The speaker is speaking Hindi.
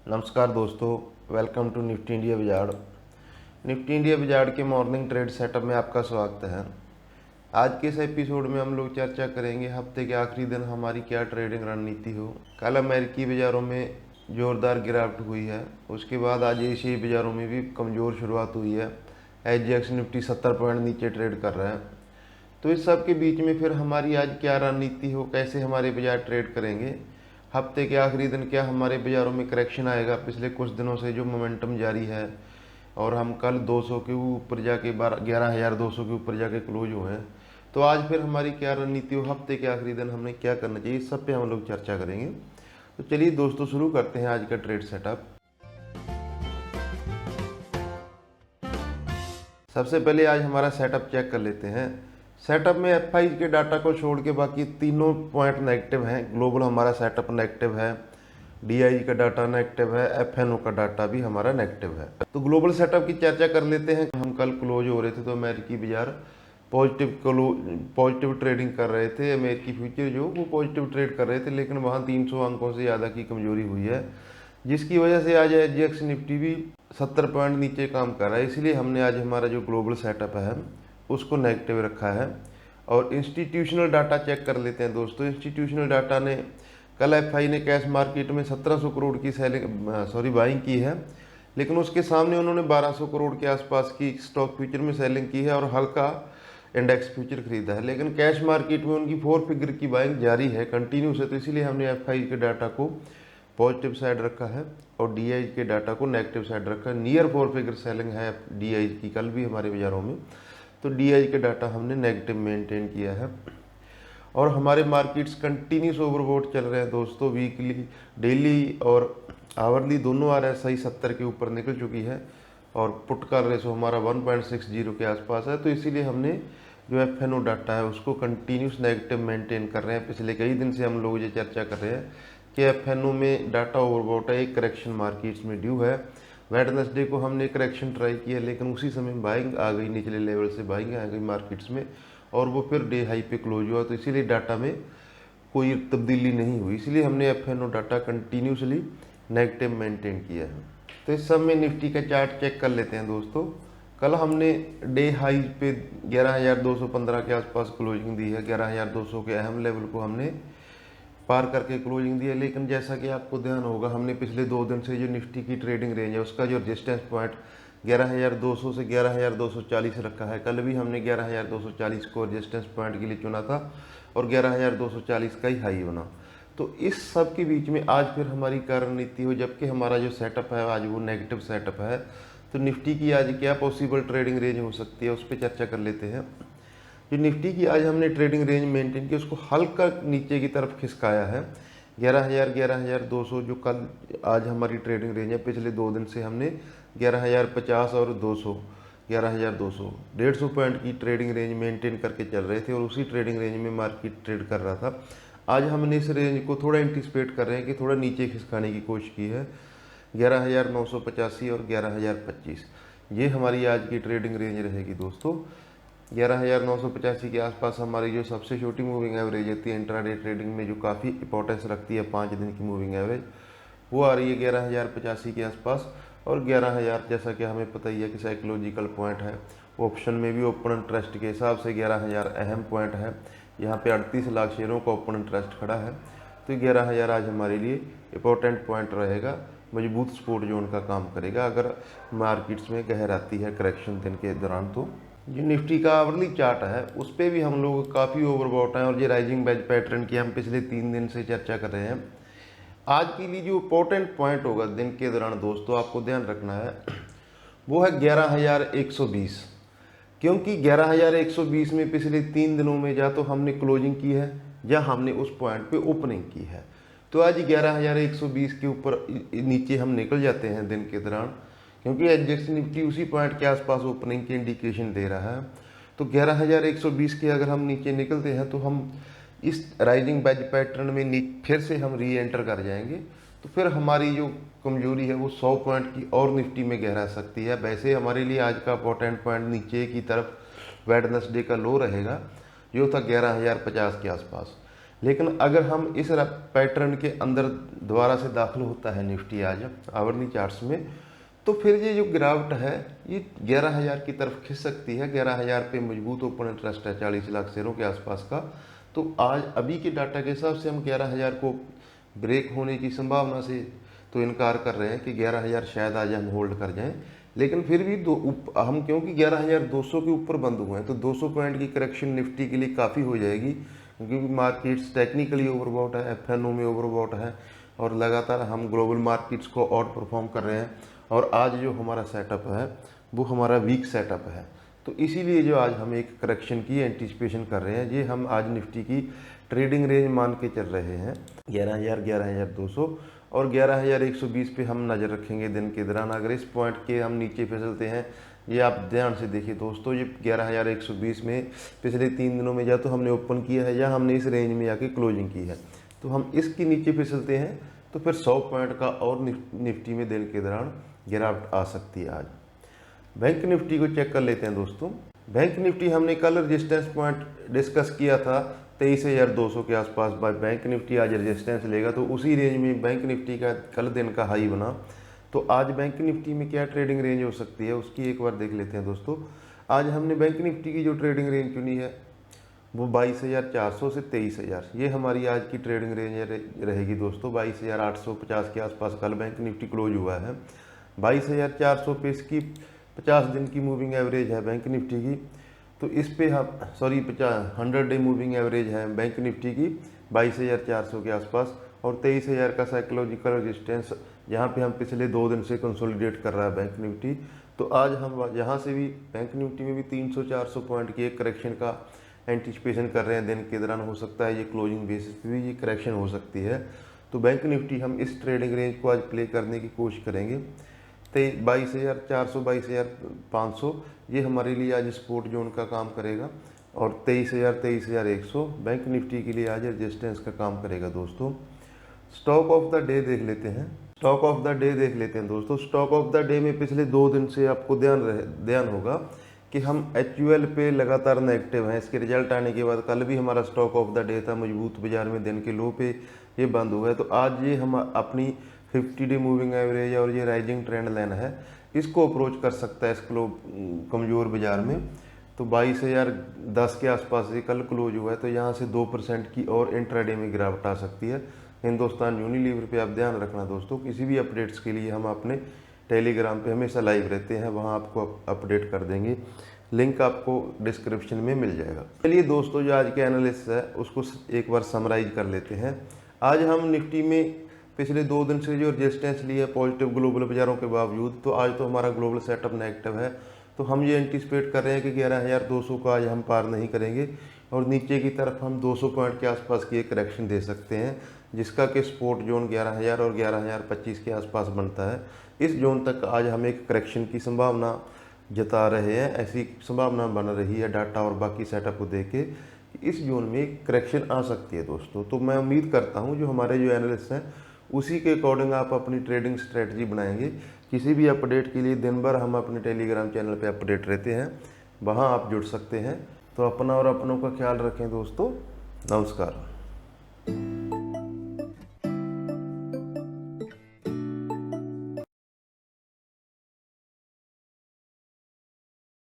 नमस्कार दोस्तों, welcome to Nifty India Wizard. Nifty India Wizard के मॉर्निंग ट्रेड सेटअप में आपका स्वागत है। आज के इस एपिसोड में हम लोग चर्चा करेंगे हफ्ते के आखिरी दिन हमारी क्या ट्रेडिंग रणनीति हो। कल अमेरिकी बाज़ारों में ज़ोरदार गिरावट हुई है, उसके बाद आज एशियाई बाज़ारों में भी कमज़ोर शुरुआत हुई है। एसजीएक्स निफ्टी 70 पॉइंट नीचे ट्रेड कर रहा है। तो इस सब के बीच में फिर हमारी आज क्या रणनीति हो, कैसे हमारे बाजार ट्रेड करेंगे, हफ्ते के आखिरी दिन क्या हमारे बाज़ारों में करेक्शन आएगा। पिछले कुछ दिनों से जो मोमेंटम जारी है और हम कल 200 के ऊपर जाके 11,200 के ऊपर जाके क्लोज हुए हैं, तो आज फिर हमारी क्या रणनीति हो, हफ्ते के आखिरी दिन हमने क्या करना चाहिए, इस सब पे हम लोग चर्चा करेंगे। तो चलिए दोस्तों, शुरू करते हैं आज का ट्रेड सेटअप। सबसे पहले आज हमारा सेटअप चेक कर लेते हैं। सेटअप में एफआई के डाटा को छोड़ के बाकी तीनों पॉइंट नेगेटिव हैं। ग्लोबल हमारा सेटअप नेगेटिव है, डीआई का डाटा नेगेटिव है, एफएनओ का डाटा भी हमारा नेगेटिव है। तो ग्लोबल सेटअप की चर्चा कर लेते हैं। हम कल क्लोज हो रहे थे तो अमेरिकी बाजार पॉजिटिव ट्रेडिंग कर रहे थे। अमेरिकी फ्यूचर जो वो पॉजिटिव ट्रेड कर रहे थे, लेकिन वहाँ 300 अंकों से ज़्यादा की कमजोरी हुई है, जिसकी वजह से आज एसजीएक्स निफ्टी भी 70 पॉइंट नीचे काम कर रहा है। इसलिए हमने आज हमारा जो ग्लोबल सेटअप है उसको नेगेटिव रखा है। और इंस्टीट्यूशनल डाटा चेक कर लेते हैं दोस्तों। इंस्टीट्यूशनल डाटा ने कल एफआई ने कैश मार्केट में 1700 करोड़ की बाइंग की है, लेकिन उसके सामने उन्होंने 1200 करोड़ के आसपास की स्टॉक फ्यूचर में सेलिंग की है और हल्का इंडेक्स फ्यूचर खरीदा है। लेकिन कैश मार्केट में उनकी 4 फिगर की बाइंग जारी है, कंटिन्यूस है। तो इसीलिए हमने एफआई के डाटा को पॉजिटिव साइड रखा है और डीआई के डाटा को नेगेटिव साइड रखा है। नियर 4 फिगर सेलिंग है डीआई की कल भी हमारे बाज़ारों में, तो डीआई के डाटा हमने नेगेटिव मेंटेन किया है। और हमारे मार्केट्स कंटिन्यूस ओवरबॉट चल रहे हैं दोस्तों। वीकली, डेली और आवरली दोनों आरएसआई 70 के ऊपर निकल चुकी है और पुट का रेशो हमारा 1.60 के आसपास है। तो इसीलिए हमने जो एफएनओ डाटा है उसको कंटिन्यूस नेगेटिव मेंटेन कर रहे हैं। पिछले कई दिन से हम लोग ये चर्चा कर रहे हैं कि एफएनओ में डाटा ओवरबॉट है, एक करेक्शन मार्केट्स में ड्यू है। वेडनेसडे को हमने करेक्शन ट्राई किया, लेकिन उसी समय बाइंग आ गई, निचले लेवल से बाइंग आ गई मार्केट्स में और वो फिर डे हाई पे क्लोज हुआ। तो इसीलिए डाटा में कोई तब्दीली नहीं हुई, इसलिए हमने FNO data continuously negative maintain किया है। तो इस सब में निफ्टी का चार्ट चेक कर लेते हैं दोस्तों। कल हमने डे हाई पे 11,215 के आसपास क्लोजिंग दी है। 11,200 के अहम लेवल को हमने पार करके क्लोजिंग दी है। लेकिन जैसा कि आपको ध्यान होगा, हमने पिछले 2 दिन से जो निफ्टी की ट्रेडिंग रेंज है उसका जो रेजिस्टेंस पॉइंट 11,200 से 11,240 रखा है। कल भी हमने 11,240 को रेजिस्टेंस पॉइंट के लिए चुना था और 11,240 का ही हाई बना। तो इस सब के बीच में आज फिर हमारी क्या रणनीति हो, जबकि हमारा जो सेटअप है आज वो नेगेटिव सेटअप है। तो निफ्टी की आज क्या पॉसिबल ट्रेडिंग रेंज हो सकती है उस पर चर्चा कर लेते हैं। जो निफ्टी की आज हमने ट्रेडिंग रेंज मेंटेन की, उसको हल्का नीचे की तरफ खिसकाया है। 11,000 11,200 जो कल आज हमारी ट्रेडिंग रेंज है। पिछले 2 दिन से हमने 11,050 और 200 11,200 150 पॉइंट की ट्रेडिंग रेंज मेंटेन करके चल रहे थे और उसी ट्रेडिंग रेंज में मार्केट ट्रेड कर रहा था। आज हमने इस रेंज को थोड़ा एंटिसिपेट कर रहे हैं कि थोड़ा नीचे खिसकाने की कोशिश की है। 11,985 और 11,025 ये हमारी आज की ट्रेडिंग रेंज रहेगी दोस्तों। 11,985 के आसपास हमारी जो सबसे छोटी मूविंग एवरेज होती है इंट्राडे ट्रेडिंग में, जो काफ़ी इंपॉर्टेंस रखती है 5 दिन की मूविंग एवरेज, वो आ रही है 11,085 के आसपास। और 11,000 जैसा कि हमें पता ही है कि साइकोलॉजिकल पॉइंट है। ऑप्शन में भी ओपन इंटरेस्ट के हिसाब से 11,000 अहम पॉइंट है। यहाँ पे 38 लाख शेयरों का ओपन इंटरेस्ट खड़ा है। तो 11,000 आज हमारे लिए इंपॉर्टेंट पॉइंट रहेगा, मजबूत सपोर्ट जोन का काम करेगा अगर मार्केट्स में गहराती है करेक्शन दिन के दौरान। तो जो निफ्टी का आवरली चार्ट है उस पर भी हम लोग काफ़ी ओवरबॉट हैं और ये राइजिंग वेज पैटर्न की हम पिछले 3 दिन से चर्चा कर रहे हैं। आज के लिए जो इंपॉर्टेंट पॉइंट होगा दिन के दौरान दोस्तों, आपको ध्यान रखना है, वो है 11,120। क्योंकि 11,120 में पिछले 3 दिनों में या तो हमने क्लोजिंग की है या हमने उस पॉइंट पे ओपनिंग की है। तो आज 11,120 के ऊपर नीचे हम निकल जाते हैं दिन के दौरान, क्योंकि एसजीएक्स निफ्टी उसी पॉइंट के आसपास ओपनिंग की इंडिकेशन दे रहा है। तो 11,120 के अगर हम नीचे निकलते हैं तो हम इस राइजिंग वेज पैटर्न में फिर से हम री एंटर कर जाएंगे। तो फिर हमारी जो कमजोरी है वो 100 पॉइंट की और निफ्टी में गहरा सकती है। वैसे हमारे लिए आज का इंपॉर्टेंट पॉइंट नीचे की तरफ वेडनेसडे का लो रहेगा, जो था 11,050 के आसपास। लेकिन अगर हम इस पैटर्न के अंदर दोबारा से दाखिल होता है निफ्टी आज आवरली चार्ट्स में, तो फिर ये जो गिरावट है ये 11,000 की तरफ खिंच सकती है। 11,000 पे मजबूत ओपन इंटरेस्ट है 40 लाख शेयरों के आसपास का। तो आज अभी के डाटा के हिसाब से हम 11,000 को ब्रेक होने की संभावना से तो इनकार कर रहे हैं कि 11,000 शायद आज हम होल्ड कर जाएं। लेकिन फिर भी हम क्योंकि 11,200 के ऊपर बंद हुए हैं तो 200 पॉइंट की करेक्शन निफ्टी के लिए काफ़ी हो जाएगी, क्योंकि मार्केट्स टेक्निकली ओवरबॉट है, एफएनओ में ओवरबॉट है और लगातार हम ग्लोबल मार्केट्स को आउट परफॉर्म कर रहे हैं। और आज जो हमारा सेटअप है वो हमारा वीक सेटअप है, तो इसीलिए जो आज हम एक करेक्शन की एंटिसिपेशन कर रहे हैं, ये हम आज निफ्टी की ट्रेडिंग रेंज मान के चल रहे हैं 11,000, 11,200 और 11,120 पे हम नज़र रखेंगे दिन के दौरान। अगर इस पॉइंट के हम नीचे फिसलते हैं, ये आप ध्यान से देखिए दोस्तों, ये 11,120 में पिछले 3 दिनों में या तो हमने ओपन किया है या हमने इस रेंज में आके क्लोजिंग की है। तो हम इसके नीचे फिसलते हैं तो फिर 100 पॉइंट का और निफ्टी में दिन के दौरान गिरावट आ सकती है। आज बैंक निफ्टी को चेक कर लेते हैं दोस्तों। बैंक निफ्टी हमने कल रेजिस्टेंस पॉइंट डिस्कस किया था 23,200 के आसपास। बैंक निफ्टी आज रेजिस्टेंस लेगा तो उसी रेंज में बैंक निफ्टी का कल दिन का हाई बना। तो आज बैंक निफ्टी में क्या ट्रेडिंग रेंज हो सकती है उसकी एक बार देख लेते हैं दोस्तों। आज हमने बैंक निफ्टी की जो ट्रेडिंग रेंज चुनी है वो 22,400 से 23,000, ये हमारी आज की ट्रेडिंग रेंज रहेगी दोस्तों। 22,850 के आसपास कल बैंक निफ्टी क्लोज हुआ है। 22,400 पे इसकी 50 दिन की मूविंग एवरेज है बैंक निफ्टी की, तो इस पे हम 100 डे मूविंग एवरेज है बैंक निफ्टी की 22,400 के आसपास और 23,000 का साइकोलॉजिकल रेजिस्टेंस, जहाँ पे हम पिछले 2 दिन से कंसोलिडेट कर रहा है बैंक निफ्टी। तो आज हम यहाँ से भी बैंक निफ्टी में भी 300-400 पॉइंट की एक करेक्शन का एंटिसिपेशन कर रहे हैं दिन के दौरान। हो सकता है ये क्लोजिंग बेसिस पे भी ये करेक्शन हो सकती है। तो बैंक निफ्टी हम इस ट्रेडिंग रेंज को आज प्ले करने की कोशिश करेंगे। 22,400 22,500 ये हमारे लिए आज सपोर्ट जोन का काम करेगा और 23,000 23,100 बैंक निफ्टी के लिए आज रेजिस्टेंस का काम करेगा दोस्तों। स्टॉक ऑफ द डे देख लेते हैं। स्टॉक ऑफ द डे देख लेते हैं दोस्तों। स्टॉक ऑफ द डे में पिछले 2 दिन से आपको ध्यान होगा कि हम HUL पे लगातार नेगेटिव हैं। इसके रिजल्ट आने के बाद कल भी हमारा स्टॉक ऑफ द डे था, मजबूत बाजार में दिन के लो पे ये बंद हुआ है। तो आज ये हम अपनी 50 डे मूविंग एवरेज और ये राइजिंग ट्रेंड लाइन है, इसको अप्रोच कर सकता है इस कमज़ोर बाजार में। तो 22,010 के आसपास ये कल क्लोज हुआ है, तो यहाँ से 2% की और इंट्राडे में गिरावट आ सकती है। हिंदुस्तान यूनिलीवर पे आप ध्यान रखना दोस्तों। किसी भी अपडेट्स के लिए हम अपने टेलीग्राम पे हमेशा लाइव रहते हैं, वहाँ आपको अपडेट कर देंगे। लिंक आपको डिस्क्रिप्शन में मिल जाएगा। चलिए दोस्तों, जो आज के एनालिसिस है उसको एक बार समराइज कर लेते हैं। आज हम निफ्टी में पिछले 2 दिन से जो रेजिस्टेंस लिए पॉजिटिव ग्लोबल बाजारों के बावजूद, तो आज तो हमारा ग्लोबल सेटअप नेगेटिव है। तो हम ये एंटिसिपेट कर रहे हैं कि 11,200 का आज हम पार नहीं करेंगे और नीचे की तरफ हम 200 पॉइंट के आसपास की एक करेक्शन दे सकते हैं, जिसका कि सपोर्ट जोन 11,000 और 11,025 के आसपास बनता है। इस जोन तक आज हम एक करेक्शन की संभावना जता रहे हैं, ऐसी संभावना बन रही है डाटा और बाकी सेटअप को देख के कि इस जोन में एक करेक्शन आ सकती है दोस्तों। तो मैं उम्मीद करता हूँ जो हमारे जो एनालिस्ट हैं उसी के अकॉर्डिंग आप अपनी ट्रेडिंग स्ट्रेटजी बनाएंगे। किसी भी अपडेट के लिए दिन भर हम अपने टेलीग्राम चैनल पे अपडेट रहते हैं, वहाँ आप जुड़ सकते हैं। तो अपना और अपनों का ख्याल रखें दोस्तों। नमस्कार।